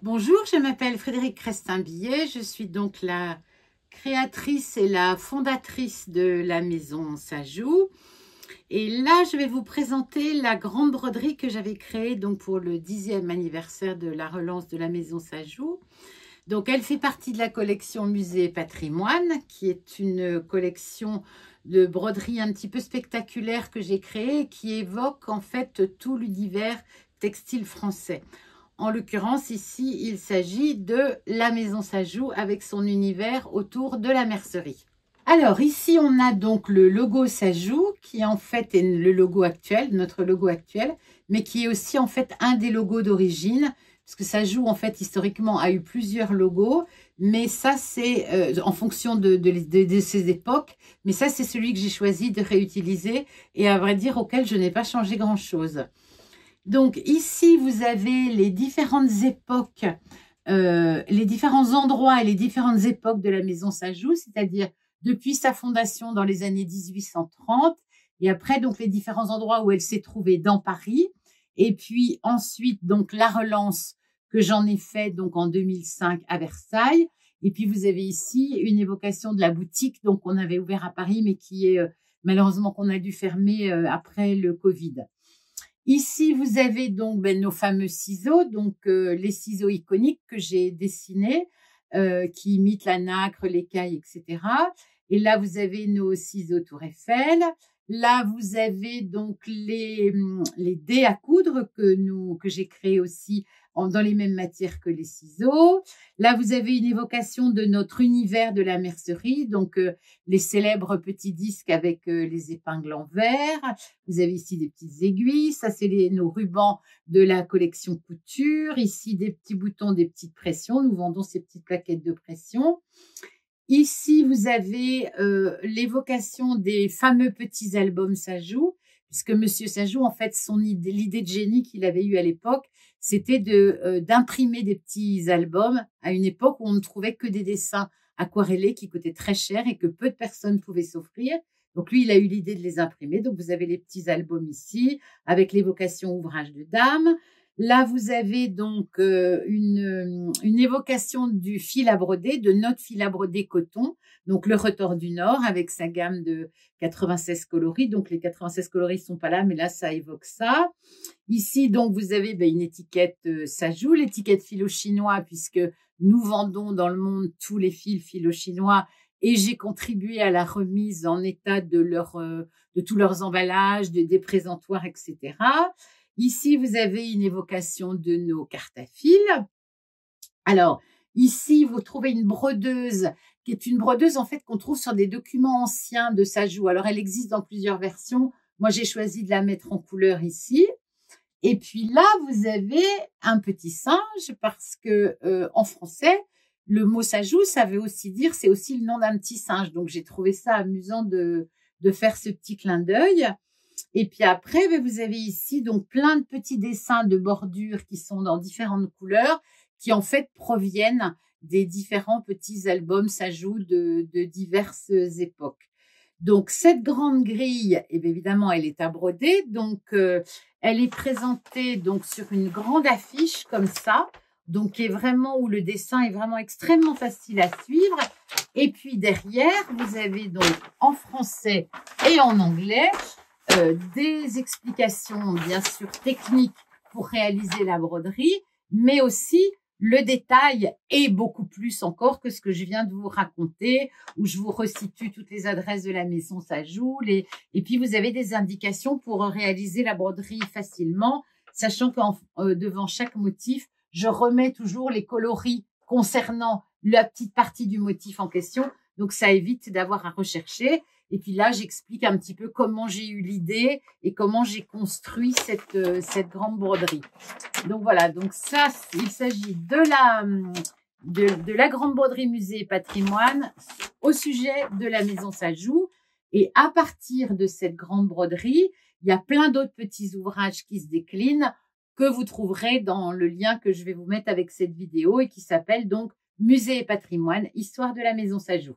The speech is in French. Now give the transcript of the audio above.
Bonjour, je m'appelle Frédérique Crestin-Billet, je suis donc la créatrice et la fondatrice de la maison Sajou. Et là, je vais vous présenter la grande broderie que j'avais créée donc pour le 10e anniversaire de la relance de la maison Sajou. Donc, elle fait partie de la collection Musée et Patrimoine, qui est une collection de broderie un petit peu spectaculaire que j'ai créée et qui évoque en fait tout l'univers textile français. En l'occurrence, ici, il s'agit de la maison Sajou avec son univers autour de la mercerie. Alors, ici, on a donc le logo Sajou, qui en fait est le logo actuel, notre logo actuel, mais qui est aussi en fait un des logos d'origine, parce que Sajou, en fait, historiquement, a eu plusieurs logos, mais ça, c'est en fonction de ces époques, mais ça, c'est celui que j'ai choisi de réutiliser et à vrai dire, auquel je n'ai pas changé grand-chose. Donc ici, vous avez les différentes époques, les différents endroits et les différentes époques de la maison Sajou, c'est-à-dire depuis sa fondation dans les années 1830, et après donc les différents endroits où elle s'est trouvée dans Paris, et puis ensuite donc la relance que j'en ai fait donc en 2005 à Versailles, et puis vous avez ici une évocation de la boutique donc on avait ouvert à Paris, mais qui est malheureusement qu'on a dû fermer après le Covid. Ici, vous avez donc nos fameux ciseaux, donc les ciseaux iconiques que j'ai dessinés, qui imitent la nacre, l'écaille, etc. Et là, vous avez nos ciseaux Tour Eiffel. Là, vous avez donc les dés à coudre que j'ai créés aussi dans les mêmes matières que les ciseaux. Là, vous avez une évocation de notre univers de la mercerie, donc les célèbres petits disques avec les épingles en verre. Vous avez ici des petites aiguilles. Ça, c'est nos rubans de la collection couture. Ici, des petits boutons, des petites pressions. Nous vendons ces petites plaquettes de pression. Ici, vous avez l'évocation des fameux petits albums Sajou, puisque Monsieur Sajou, en fait, l'idée de génie qu'il avait eue à l'époque, c'était d'imprimer des petits albums à une époque où on ne trouvait que des dessins aquarellés qui coûtaient très cher et que peu de personnes pouvaient s'offrir. Donc lui, il a eu l'idée de les imprimer. Donc vous avez les petits albums ici, avec l'évocation ouvrage de dames. Là, vous avez donc une évocation du fil à broder, de notre fil à broder coton, donc le Retors du Nord avec sa gamme de 96 coloris. Donc les 96 coloris sont pas là, mais là, ça évoque ça. Ici, donc, vous avez une étiquette Sajou, l'étiquette philo-chinois, puisque nous vendons dans le monde tous les fils philo-chinois et j'ai contribué à la remise en état de tous leurs emballages, des présentoirs, etc. Ici, vous avez une évocation de nos cartes à fil. Alors, ici, vous trouvez une brodeuse qui est une brodeuse en fait qu'on trouve sur des documents anciens de Sajou. Alors, elle existe dans plusieurs versions. Moi, j'ai choisi de la mettre en couleur ici. Et puis là, vous avez un petit singe parce que en français, le mot Sajou, ça veut aussi dire, c'est aussi le nom d'un petit singe. Donc, j'ai trouvé ça amusant de faire ce petit clin d'œil. Et puis après, vous avez ici donc plein de petits dessins de bordure qui sont dans différentes couleurs, qui en fait proviennent des différents petits albums Sajou de diverses époques. Donc cette grande grille, évidemment, elle est à broder. Donc elle est présentée donc sur une grande affiche comme ça, donc qui est vraiment où le dessin est vraiment extrêmement facile à suivre. Et puis derrière, vous avez donc en français et en anglais des explications bien sûr techniques pour réaliser la broderie, mais aussi le détail et beaucoup plus encore que ce que je viens de vous raconter, où je vous resitue toutes les adresses de la maison Sajou, et puis vous avez des indications pour réaliser la broderie facilement, sachant que devant chaque motif, je remets toujours les coloris concernant la petite partie du motif en question, donc ça évite d'avoir à rechercher. Et puis là, j'explique un petit peu comment j'ai eu l'idée et comment j'ai construit cette grande broderie. Donc voilà, donc ça, il s'agit de la grande broderie Musée et Patrimoine au sujet de la maison Sajou. Et à partir de cette grande broderie, il y a plein d'autres petits ouvrages qui se déclinent que vous trouverez dans le lien que je vais vous mettre avec cette vidéo et qui s'appelle donc Musée et Patrimoine, histoire de la maison Sajou.